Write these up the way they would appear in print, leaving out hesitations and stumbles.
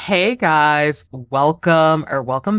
Hey guys, welcome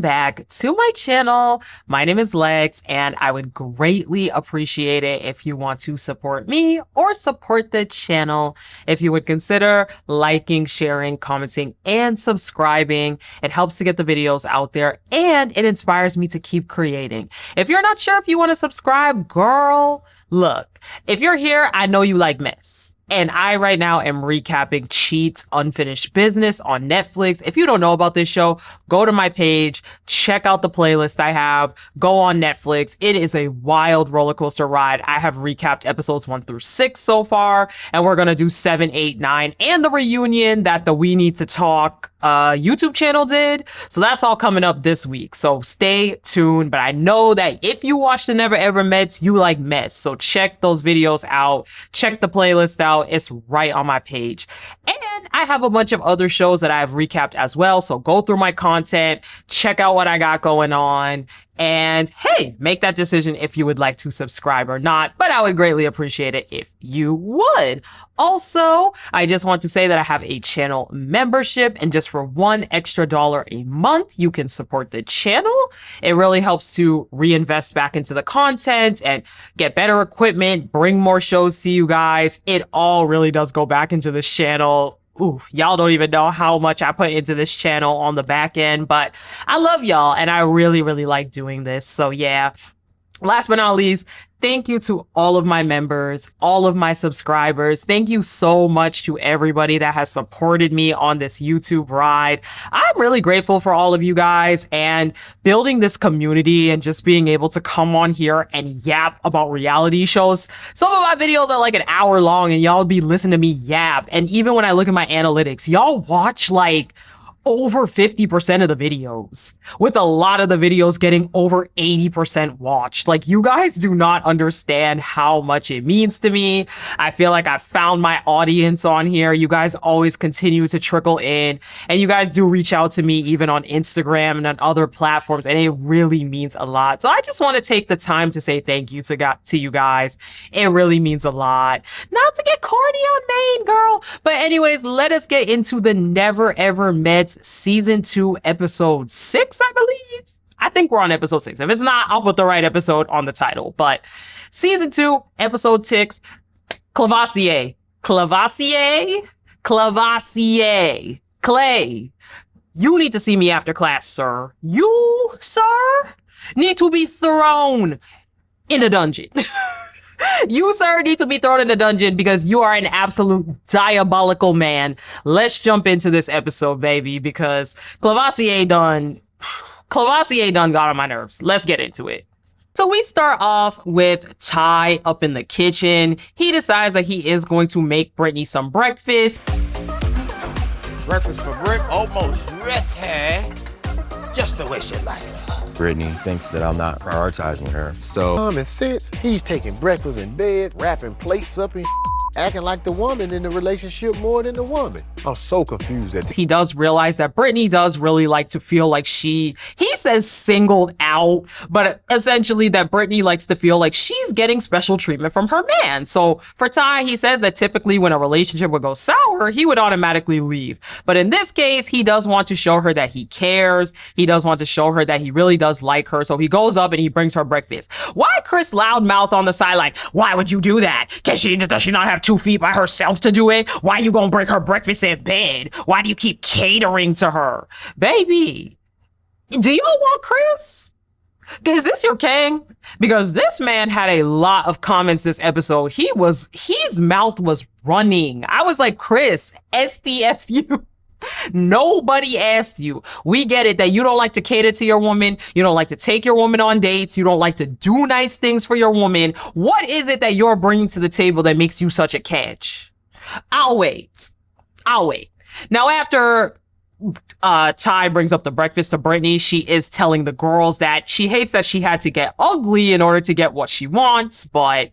back to my channel. My name is Lex, and I would greatly appreciate it if you want to support me or support the channel. If you would consider liking, sharing, commenting, and subscribing. It helps to get the videos out there and it inspires me to keep creating. If you're not sure if you want to subscribe, girl, look, if you're here, I know you like mess. And I right now am recapping Cheat's Unfinished Business on Netflix. If you don't know about this show, go to my page, check out the playlist I have, go on Netflix. It is a wild roller coaster ride. I have recapped episodes 1 through 6 so far, and we're gonna do 7, 8, 9, and the reunion that the We Need to Talk YouTube channel did. So that's all coming up this week. So stay tuned. But I know that if you watch the Never Ever Mets, you like mess. So check those videos out. Check the playlist out. It's right on my page. And I have a bunch of other shows that I have recapped as well. So go through my content, check out what I got going on, and hey, make that decision if you would like to subscribe or not. But I would greatly appreciate it if you would. Also, I just want to say that I have a channel membership, and just for $1 extra a month, you can support the channel. It really helps to reinvest back into the content and get better equipment, bring more shows to you guys. It all really does go back into this channel. Ooh, y'all don't even know how much I put into this channel on the back end, but I love y'all and I really, really like doing this. So yeah, last but not least, thank you to all of my members, all of my subscribers. Thank you so much to everybody that has supported me on this YouTube ride. I'm really grateful for all of you guys and building this community and just being able to come on here and yap about reality shows. Some of my videos are like an hour long and y'all be listening to me yap. And even when I look at my analytics, y'all watch like over 50% of the videos, with a lot of the videos getting over 80% watched. Like, you guys do not understand how much it means to me. I feel like I found my audience on here. You guys always continue to trickle in, and you guys do reach out to me even on Instagram and on other platforms, and it really means a lot. So I just want to take the time to say thank you to you guys. It really means a lot. Not to get corny on Maine, girl, but anyways, let us get into the Never Ever Mets season 2 episode 6, I believe. I think we're on episode 6. If it's not, I'll put the right episode on the title. But season 2 episode 6, Clavacia, Clay, you need to see me after class, sir. You, sir, need to be thrown in a dungeon. You, sir, need to be thrown in a dungeon because you are an absolute diabolical man. Let's jump into this episode, baby, because Clavacia done got on my nerves. Let's get into it. So we start off with Ty up in the kitchen. He decides that he is going to make Britney some breakfast. Breakfast for Brick, almost ready. Just the way she likes her. Britney thinks that I'm not prioritizing her. So Common sense, he's taking breakfast in bed, wrapping plates up and acting like the woman in the relationship more than the woman. I'm so confused at this. He does realize that Britney does really like to feel like he says singled out, but essentially that Britney likes to feel like she's getting special treatment from her man. So for Ty, he says that typically when a relationship would go sour, he would automatically leave. But in this case, he does want to show her that he cares. He does want to show her that he really does like her. So he goes up and he brings her breakfast. Why Chris loudmouth on the side like, why would you do that? Does she not have 2 feet by herself to do it? Why you gonna bring her breakfast in bed? Why do you keep catering to her? Baby, do y'all want Chris? Is this your king? Because this man had a lot of comments this episode. His mouth was running. I was like, Chris, STFU. Nobody asked you. We get it that you don't like to cater to your woman. You don't like to take your woman on dates. You don't like to do nice things for your woman. What is it that you're bringing to the table that makes you such a catch? I'll wait. Now, after Ty brings up the breakfast to Britney, she is telling the girls that she hates that she had to get ugly in order to get what she wants, but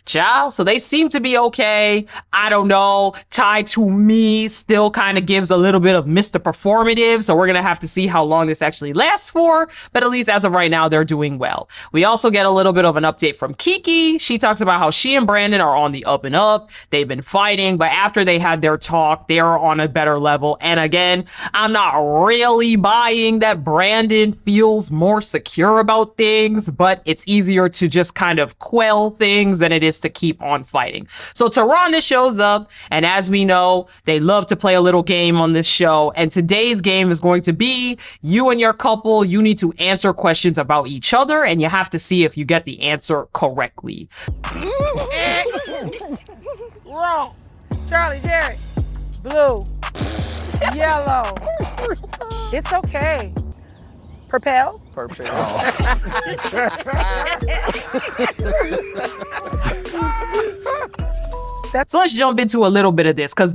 child, so they seem to be okay. I don't know. Ty, to me, still kind of gives a little bit of Mr. Performative, so we're gonna have to see how long this actually lasts for, but at least as of right now, they're doing well. We also get a little bit of an update from Kiki. She talks about how she and Brandon are on the up and up. They've been fighting, but after they had their talk, they are on a better level. And again, I'm not really buying that Brandon feels more secure about things, but it's easier to just kind of quell things than it is to keep on fighting. So Taronda shows up, and as we know, they love to play a little game on this show. And today's game is going to be you and your couple. You need to answer questions about each other, and you have to see if you get the answer correctly. Wrong. Charlie, Jerry. Blue. Yellow. It's okay. Propel. So let's jump into a little bit of this, because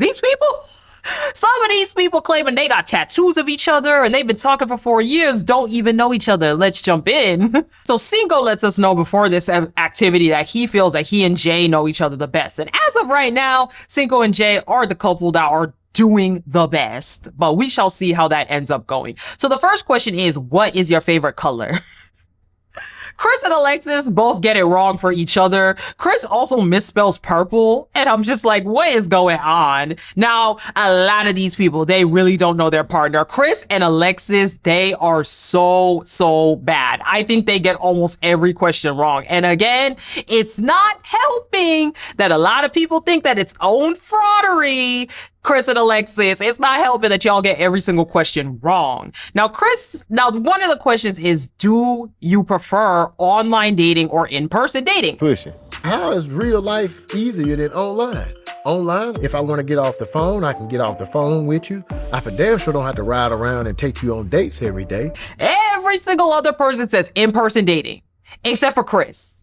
some of these people claiming they got tattoos of each other and they've been talking for 4 years, don't even know each other. Let's jump in. So Cinco lets us know before this activity that he feels that he and Jay know each other the best. And as of right now, Cinco and Jay are the couple that are doing the best, but we shall see how that ends up going. So the first question is, what is your favorite color? Chris and Alexis both get it wrong for each other. Chris also misspells purple, and I'm just like, what is going on? Now, a lot of these people, they really don't know their partner. Chris and Alexis, they are so bad. I think they get almost every question wrong. And again, it's not helping that a lot of people think that it's own fraudery. Chris and Alexis, it's not helping that y'all get every single question wrong. Now, one of the questions is, do you prefer online dating or in-person dating? Pushing. How is real life easier than online? Online, if I want to get off the phone, I can get off the phone with you. I for damn sure don't have to ride around and take you on dates every day. Every single other person says in-person dating, except for Chris.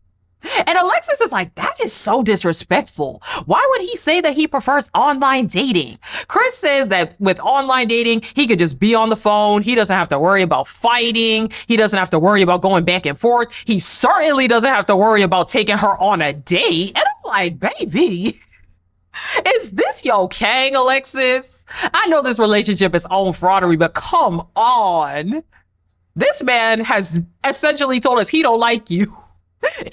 And Alexis is like, that is so disrespectful. Why would he say that he prefers online dating? Chris says that with online dating, he could just be on the phone. He doesn't have to worry about fighting. He doesn't have to worry about going back and forth. He certainly doesn't have to worry about taking her on a date. And I'm like, baby, is this your king, Alexis? I know this relationship is own fraudery, but come on. This man has essentially told us he don't like you.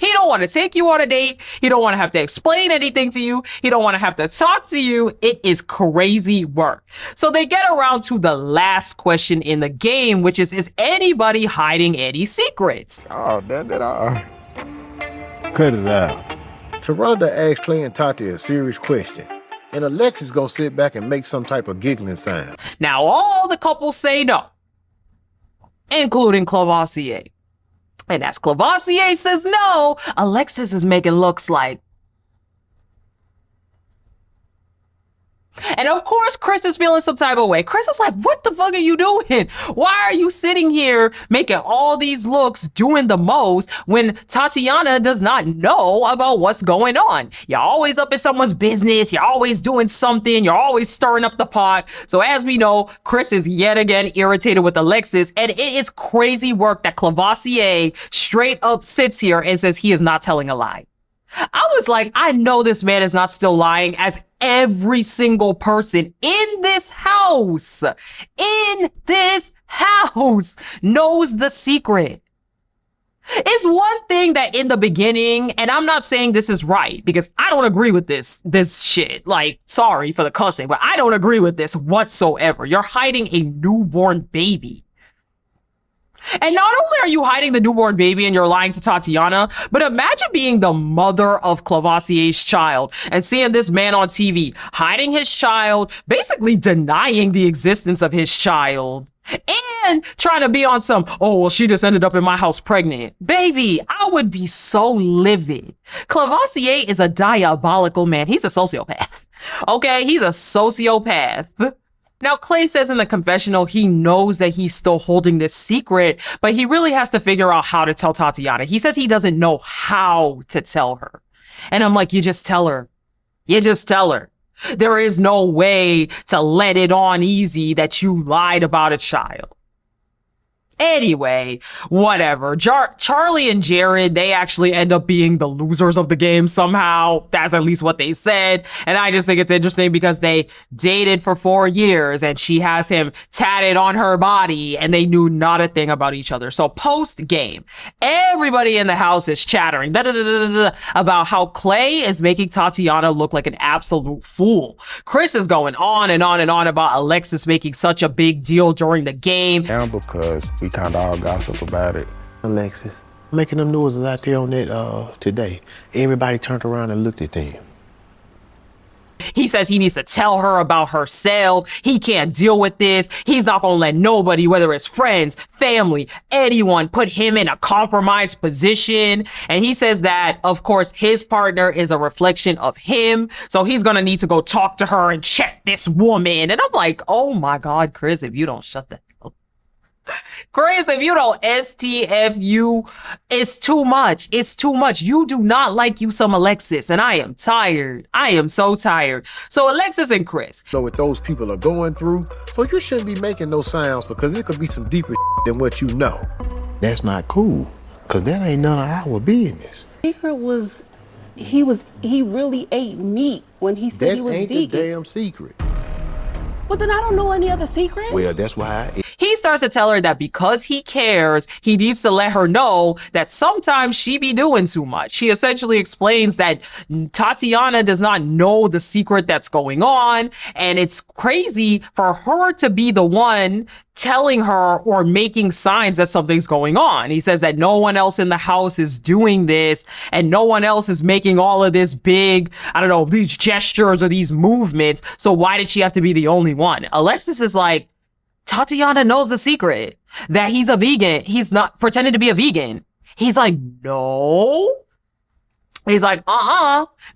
He don't want to take you on a date. He don't want to have to explain anything to you. He don't want to have to talk to you. It is crazy work. So they get around to the last question in the game, which is anybody hiding any secrets? Oh, cut it out. Taronda asked Clay and Tati a serious question, and Alexis gonna sit back and make some type of giggling sign. Now all the couples say no, including Clavacia. And as Clavacia says no, Alexis is making looks like. And of course, Chris is feeling some type of way. Chris is like, what the fuck are you doing? Why are you sitting here making all these looks, doing the most, when Tatiana does not know about what's going on? You're always up in someone's business. You're always doing something. You're always stirring up the pot. So as we know, Chris is yet again irritated with Alexis. And it is crazy work that Clavacia straight up sits here and says he is not telling a lie. I was like, I know this man is not still lying, as every single person in this house knows the secret. It's one thing that in the beginning, and I'm not saying this is right because I don't agree with this shit. Like, sorry for the cussing, but I don't agree with this whatsoever. You're hiding a newborn baby. And not only are you hiding the newborn baby and you're lying to Tatiana, but imagine being the mother of Clavacia's child and seeing this man on TV hiding his child, basically denying the existence of his child, and trying to be on some, oh, well, she just ended up in my house pregnant. Baby, I would be so livid. Clavacia is a diabolical man. He's a sociopath. Okay, he's a sociopath. Now, Clay says in the confessional he knows that he's still holding this secret, but he really has to figure out how to tell Tatiana. He says he doesn't know how to tell her. And I'm like, you just tell her. You just tell her. There is no way to let it on easy that you lied about a child. Anyway, whatever. Charlie and Jared, they actually end up being the losers of the game somehow. That's at least what they said. And I just think it's interesting because they dated for 4 years and she has him tatted on her body and they knew not a thing about each other. So post game, everybody in the house is chattering about how Clay is making Tatiana look like an absolute fool. Chris is going on and on and on about Alexis making such a big deal during the game. And because we kind of all gossip about it. Alexis, making them noises out there on that today. Everybody turned around and looked at them. He says he needs to tell her about herself. He can't deal with this. He's not going to let nobody, whether it's friends, family, anyone, put him in a compromised position. And he says that, of course, his partner is a reflection of him. So he's going to need to go talk to her and check this woman. And I'm like, oh my God, Chris, if you don't shut the Chris, if you don't STFU, it's too much. It's too much. You do not like you some Alexis, and I am tired. I am so tired. So Alexis and Chris. Know what those people are going through, so you shouldn't be making those sounds because it could be some deeper than what you know. That's not cool, because that ain't none of our business. Secret was, he really ate meat when he said he was vegan. That ain't the damn secret. Well, then I don't know any other secret. Well, that's why He starts to tell her that because he cares, he needs to let her know that sometimes she be doing too much. He essentially explains that Tatiana does not know the secret that's going on. And it's crazy for her to be the one telling her or making signs that something's going on. He says that no one else in the house is doing this and no one else is making all of this big, I don't know, these gestures or these movements. So why did she have to be the only one? Alexis is like, Tatiana knows the secret that he's a vegan. He's not pretending to be a vegan. He's like, no. He's like,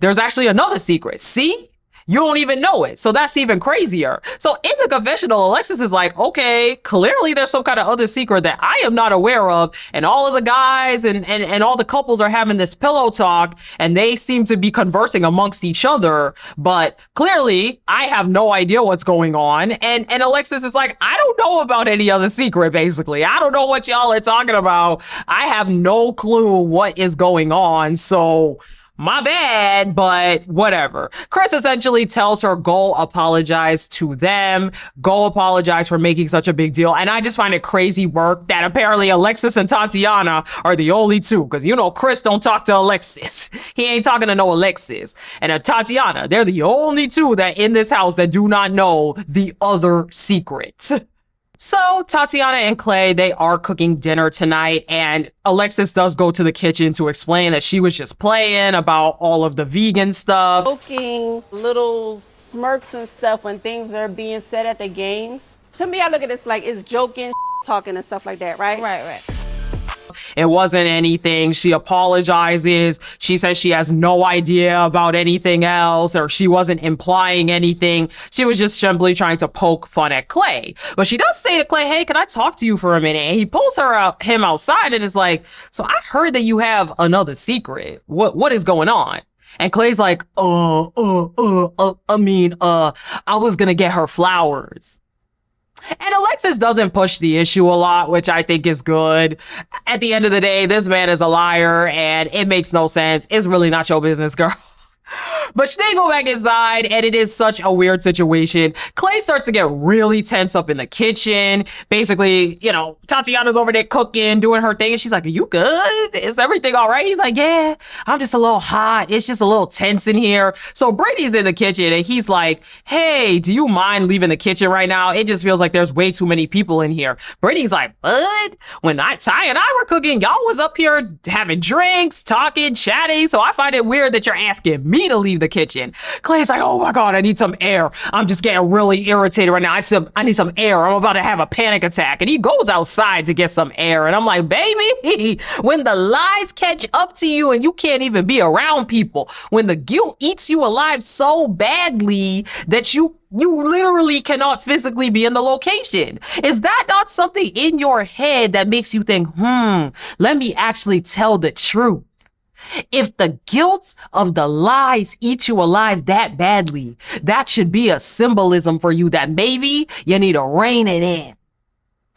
there's actually another secret. See? You don't even know it. So that's even crazier. So in the confessional, Alexis is like, okay, clearly there's some kind of other secret that I am not aware of. And all of the guys and all the couples are having this pillow talk and they seem to be conversing amongst each other. But clearly I have no idea what's going on. And Alexis is like, I don't know about any other secret, basically. I don't know what y'all are talking about. I have no clue what is going on. So my bad, but whatever. Chris essentially tells her, go apologize to them. Go apologize for making such a big deal. And I just find it crazy work that apparently Alexis and Tatiana are the only two. Because, you know, Chris don't talk to Alexis. He ain't talking to no Alexis. And Tatiana, they're the only two that in this house that do not know the other secret. So Tatiana and Clay, they are cooking dinner tonight, and Alexis does go to the kitchen to explain that she was just playing about all of the vegan stuff. Joking, little smirks and stuff when things are being said at the games. To me, I look at this like it's joking, talking and stuff like that, right? Right. It wasn't anything. She apologizes. She says she has no idea about anything else, or she wasn't implying anything. She was just simply trying to poke fun at Clay. But she does say to Clay, hey, can I talk to you for a minute? And he pulls him outside and is like, so I heard that you have another secret. What is going on? And Clay's like, I was gonna get her flowers. And Alexis doesn't push the issue a lot, which I think is good. At the end of the day, this man is a liar and it makes no sense. It's really not your business, girl. But they go back inside and it is such a weird situation. Clay starts to get really tense up in the kitchen. Basically, you know, Tatiana's over there cooking, doing her thing. And she's like, are you good? Is everything all right? He's like, yeah, I'm just a little hot. It's just a little tense in here. So Britney's in the kitchen and he's like, hey, do you mind leaving the kitchen right now? It just feels like there's way too many people in here. Britney's like, bud, when Ty and I were cooking, y'all was up here having drinks, talking, chatting. So I find it weird that you're asking me to leave the kitchen. Clay's like, oh my God, I need some air. I'm just getting really irritated right now. I need some air. I'm about to have a panic attack. And he goes outside to get some air. And I'm like, baby, when the lies catch up to you and you can't even be around people, when the guilt eats you alive so badly that you literally cannot physically be in the location. Is that not something in your head that makes you think, let me actually tell the truth? If the guilt of the lies eat you alive that badly, that should be a symbolism for you that maybe you need to rein it in.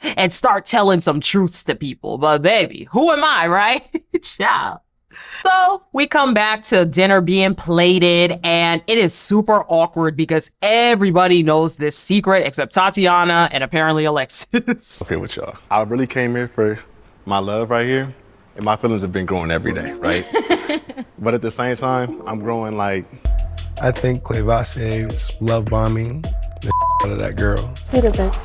and start telling some truths to people. But baby, who am I, right? Ciao. So we come back to dinner being plated, and it is super awkward because everybody knows this secret except Tatiana and apparently Alexis. Okay with y'all. I really came here for my love right here, and my feelings have been growing every day, right? But at the same time, I'm growing like... I think Clavacia is love bombing the out of that girl. You're the best.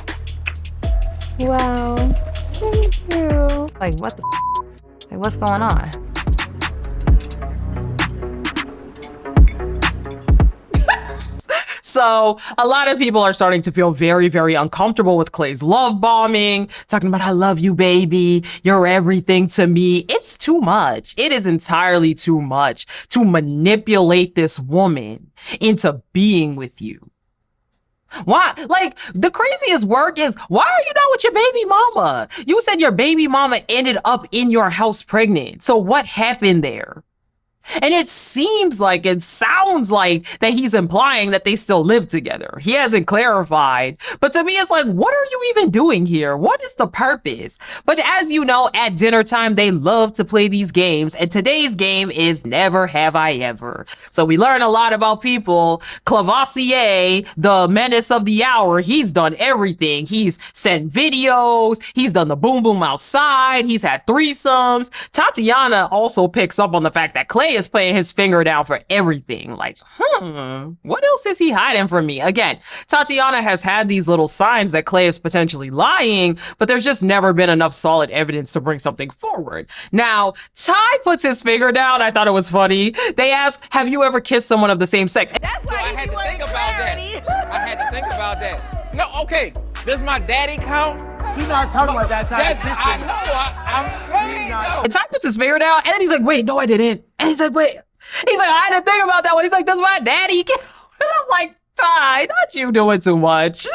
Wow. Thank you. Like, what the Like, what's going on? So a lot of people are starting to feel very, very uncomfortable with Clay's love bombing, talking about, I love you, baby. You're everything to me. It's too much. It is entirely too much to manipulate this woman into being with you. Why? Like, the craziest work is, why are you not with your baby mama? You said your baby mama ended up in your house pregnant. So what happened there? And it sounds like that he's implying that they still live together. He hasn't clarified. But to me, it's like, what are you even doing here? What is the purpose? But as you know, at dinner time, they love to play these games. And today's game is Never Have I Ever. So we learn a lot about people. Clavacia, the menace of the hour, he's done everything. He's sent videos. He's done the boom boom outside. He's had threesomes. Tatiana also picks up on the fact that Clay is putting his finger down for everything. Like, what else is he hiding from me? Again, Tatiana has had these little signs that Clay is potentially lying, but there's just never been enough solid evidence to bring something forward. Now, Ty puts his finger down. I thought it was funny. They ask, have you ever kissed someone of the same sex? That's why I had to think about that. I had to think about that. No, okay. Does my daddy count? She's not talking about that type of kissing. I know. I'm saying no. And Ty puts his finger down, and then he's like, wait, no, I didn't. And he's like, wait. He's like, I had to think about that one. He's like, does my daddy count? And I'm like, Ty, not you doing too much.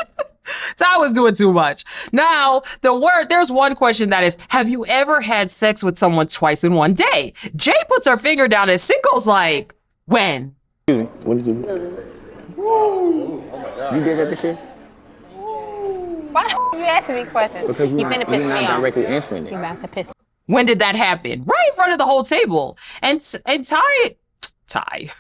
Ty was doing too much. Now, there's one question that is, have you ever had sex with someone twice in one day? Jay puts her finger down, and Cinco's like, when? Excuse me, when did you do? Oh my God. You did that this year? Why you asking me questions? Because you're finna piss me not off. directly answering it. You about to piss. When did that happen? Right in front of the whole table. And Ty,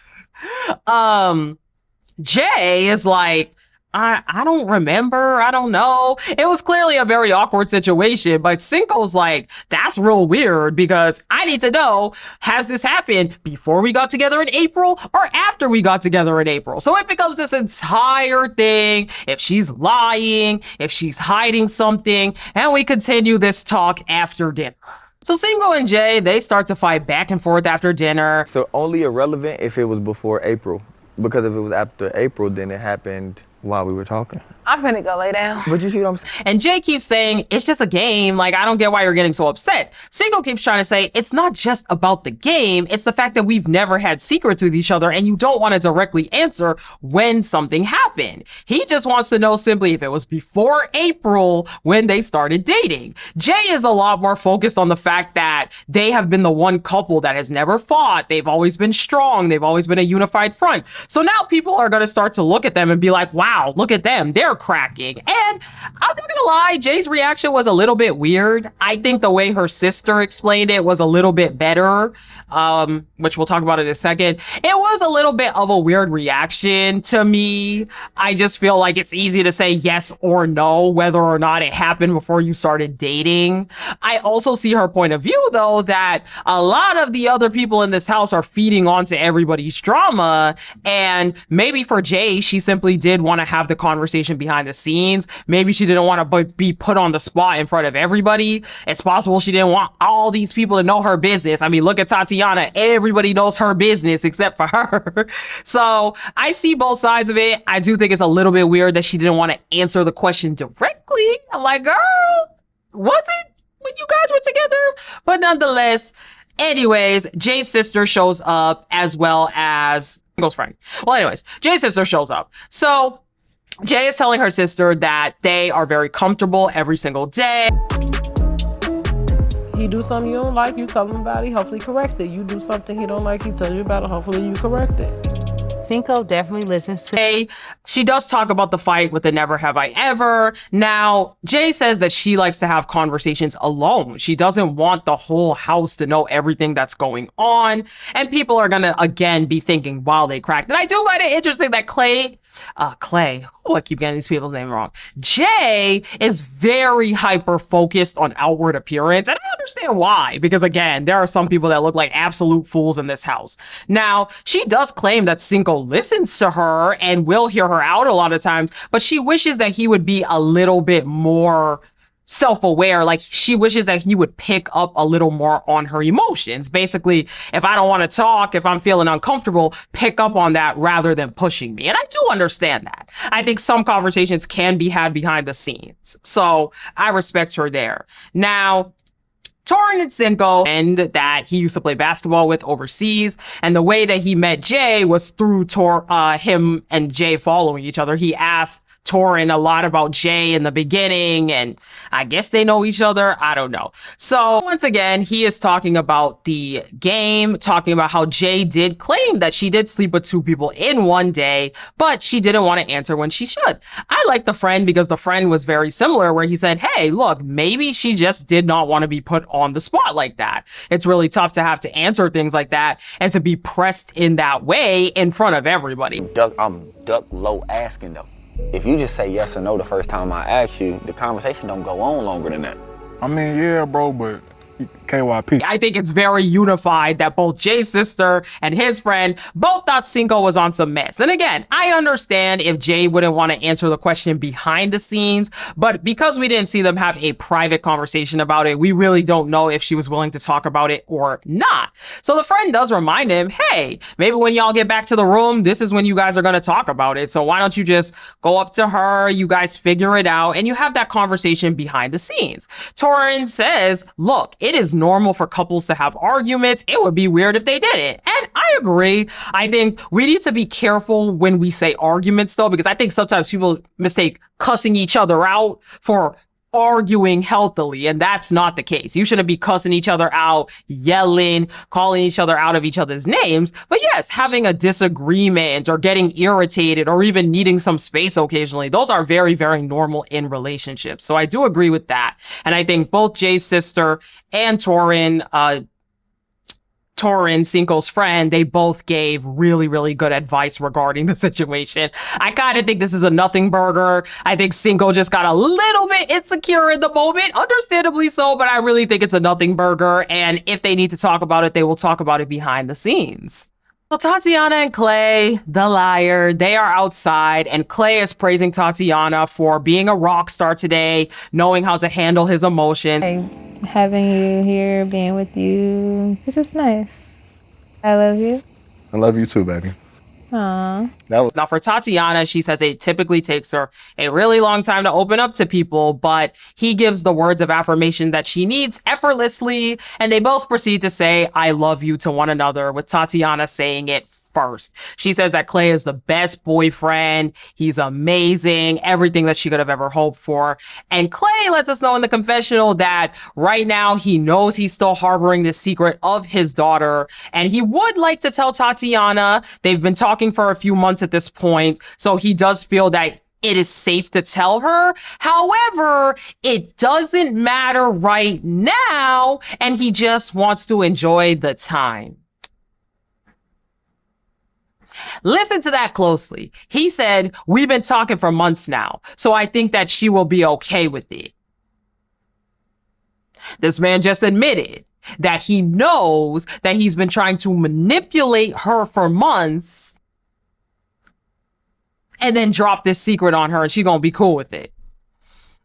Jay is like, I don't remember. I don't know. It was clearly a very awkward situation, but Cinco's like, that's real weird because I need to know, has this happened before we got together in April or after we got together in April? So it becomes this entire thing. If she's lying, if she's hiding something, and we continue this talk after dinner. So Cinco and Jay, they start to fight back and forth after dinner. So only irrelevant if it was before April, because if it was after April, then it happened while we were talking. I'm finna go lay down. But you see what I'm saying? And Jay keeps saying, it's just a game. Like, I don't get why you're getting so upset. Cinco keeps trying to say, it's not just about the game. It's the fact that we've never had secrets with each other and you don't want to directly answer when something happened. He just wants to know simply if it was before April when they started dating. Jay is a lot more focused on the fact that they have been the one couple that has never fought. They've always been strong. They've always been a unified front. So now people are going to start to look at them and be like, wow, look at them. They're cracking. And I'm not gonna lie, Jay's reaction was a little bit weird. I think the way her sister explained it was a little bit better, which we'll talk about in a second. It was a little bit of a weird reaction to me. I just feel like it's easy to say yes or no, whether or not it happened before you started dating. I also see her point of view, though, that a lot of the other people in this house are feeding onto everybody's drama. And maybe for Jay, she simply did want to have the conversation behind the scenes. Maybe she didn't want to be put on the spot in front of everybody. It's possible she didn't want all these people to know her business. I mean, look at Tatiana. Everybody knows her business except for her. So I see both sides of it. I do think it's a little bit weird that she didn't want to answer the question directly. I'm like, girl, was it when you guys were together? But nonetheless, anyways, Jay's sister shows up as well as Cinco's friend. Well, anyways, Jay's sister shows up. So Jay is telling her sister that they are very comfortable every single day. He do something you don't like, you tell him about it, hopefully he corrects it. You do something he don't like, he tells you about it, hopefully you correct it. Cinco definitely listens to Jay. She does talk about the fight with the Never Have I Ever. Now, Jay says that she likes to have conversations alone. She doesn't want the whole house to know everything that's going on. And people are going to, again, be thinking, wow, they cracked. And I do find it interesting that Clay, oh, I keep getting these people's name wrong. Jay is very hyper focused on outward appearance. And I understand why, because again, there are some people that look like absolute fools in this house. Now, she does claim that Cinco listens to her and will hear her out a lot of times, but she wishes that he would be a little bit more self-aware. Like, she wishes that he would pick up a little more on her emotions. Basically, if I don't want to talk, if I'm feeling uncomfortable, pick up on that rather than pushing me. And I do understand that. I think some conversations can be had behind the scenes. So I respect her there. Now, Torin and Cinco, and that he used to play basketball with overseas, and the way that he met Jay was through him and Jay following each other. He asked Torin a lot about Jay in the beginning, and I guess they know each other. I don't know. So once again, he is talking about the game, talking about how Jay did claim that she did sleep with 2 people in one day, but she didn't want to answer when she should. I like the friend because the friend was very similar, where he said, hey, look, maybe she just did not want to be put on the spot like that. It's really tough to have to answer things like that and to be pressed in that way in front of everybody. I'm duck low asking though. If you just say yes or no the first time I ask you, the conversation don't go on longer than that. I mean, yeah, bro, but KYP. I think it's very unified that both Jay's sister and his friend both thought Cinco was on some mess. And again, I understand if Jay wouldn't want to answer the question behind the scenes, but because we didn't see them have a private conversation about it, we really don't know if she was willing to talk about it or not. So the friend does remind him, hey, maybe when y'all get back to the room, this is when you guys are going to talk about it. So why don't you just go up to her, you guys figure it out, and you have that conversation behind the scenes. Torin says, look, it is normal for couples to have arguments. It would be weird if they didn't. And I agree. I think we need to be careful when we say arguments though, because I think sometimes people mistake cussing each other out for arguing healthily, and that's not the case. You shouldn't be cussing each other out, yelling, calling each other out of each other's names. But yes, having a disagreement or getting irritated or even needing some space occasionally, those are very, very normal in relationships. So I do agree with that. And I think both Jay's sister and Torin, Cinco's friend, they both gave really, really good advice regarding the situation. I kind of think this is a nothing burger. I think Cinco just got a little bit insecure in the moment, understandably so, but I really think it's a nothing burger. And if they need to talk about it, they will talk about it behind the scenes. Well, Tatiana and Clay, the liar, they are outside, and Clay is praising Tatiana for being a rock star today, knowing how to handle his emotions. Having you here, being with you, it's just nice. I love you. I love you too, baby. Aww. Now for Tatiana, she says it typically takes her a really long time to open up to people, but he gives the words of affirmation that she needs effortlessly, and they both proceed to say, I love you to one another, with Tatiana saying it first. She says that Clay is the best boyfriend. He's amazing. Everything that she could have ever hoped for. And Clay lets us know in the confessional that right now he knows he's still harboring this secret of his daughter. And he would like to tell Tatiana. They've been talking for a few months at this point. So he does feel that it is safe to tell her. However, it doesn't matter right now. And he just wants to enjoy the time. Listen to that closely. He said, we've been talking for months now, so I think that she will be okay with it. This man just admitted that he knows that he's been trying to manipulate her for months and then drop this secret on her and she's gonna be cool with it.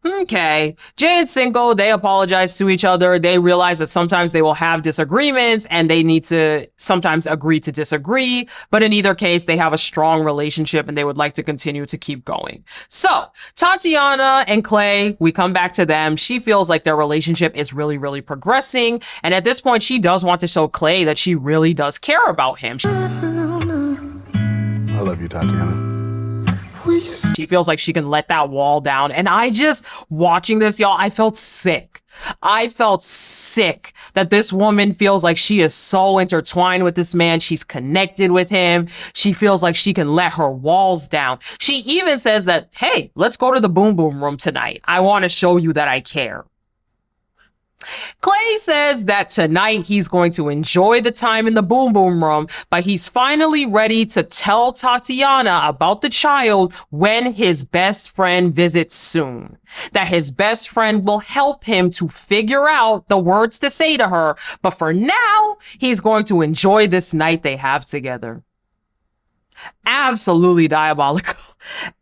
Okay, Jay and Cinco, they apologize to each other. They realize that sometimes they will have disagreements and they need to sometimes agree to disagree. But in either case, they have a strong relationship and they would like to continue to keep going. So Tatiana and Clay, we come back to them. She feels like their relationship is really, really progressing. And at this point, she does want to show Clay that she really does care about him. I love you, Tatiana. She feels like she can let that wall down. And watching this, y'all, I felt sick. I felt sick that this woman feels like she is so intertwined with this man. She's connected with him. She feels like she can let her walls down. She even says that, hey, let's go to the boom boom room tonight. I want to show you that I care. Clay says that tonight he's going to enjoy the time in the boom boom room, but he's finally ready to tell Tatiana about the child when his best friend visits soon. That his best friend will help him to figure out the words to say to her, but for now, he's going to enjoy this night they have together. Absolutely diabolical.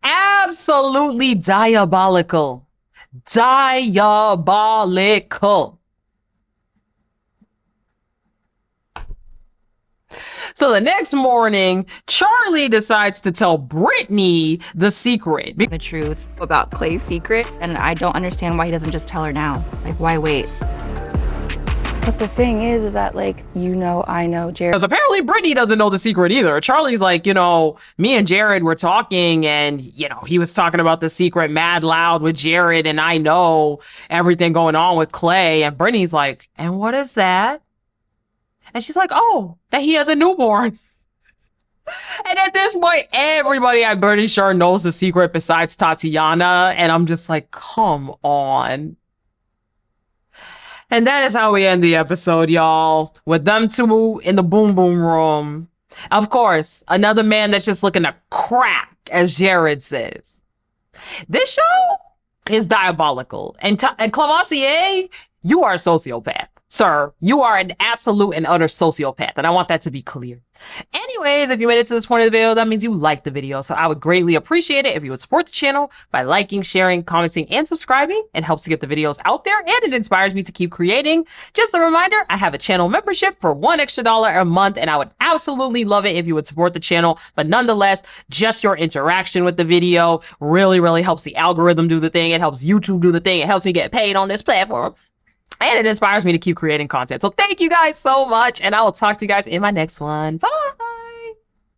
Absolutely diabolical. Diabolical. So the next morning, Charlie decides to tell Britney the secret. The truth about Clay's secret, and I don't understand why he doesn't just tell her now. Like, why wait? But the thing is that, like, I know Jared. Because apparently Britney doesn't know the secret either. Charlie's like, me and Jared were talking and, he was talking about the secret mad loud with Jared and I know everything going on with Clay. And Britney's like, and what is that? And she's like, oh, that he has a newborn. And at this point, everybody at Bernie Sure knows the secret besides Tatiana. And I'm just like, come on. And that is how we end the episode, y'all. With them two in the boom boom room. Of course, another man that's just looking to crack, as Jared says. This show is diabolical. And Clavacia, you are a sociopath. Sir, you are an absolute and utter sociopath. And I want that to be clear. Anyways, if you made it to this point of the video, that means you liked the video. So I would greatly appreciate it if you would support the channel by liking, sharing, commenting, and subscribing. It helps to get the videos out there and it inspires me to keep creating. Just a reminder, I have a channel membership for $1 extra a month and I would absolutely love it if you would support the channel. But nonetheless, just your interaction with the video really, really helps the algorithm do the thing. It helps YouTube do the thing. It helps me get paid on this platform. And it inspires me to keep creating content. So thank you guys so much. And I will talk to you guys in my next one. Bye.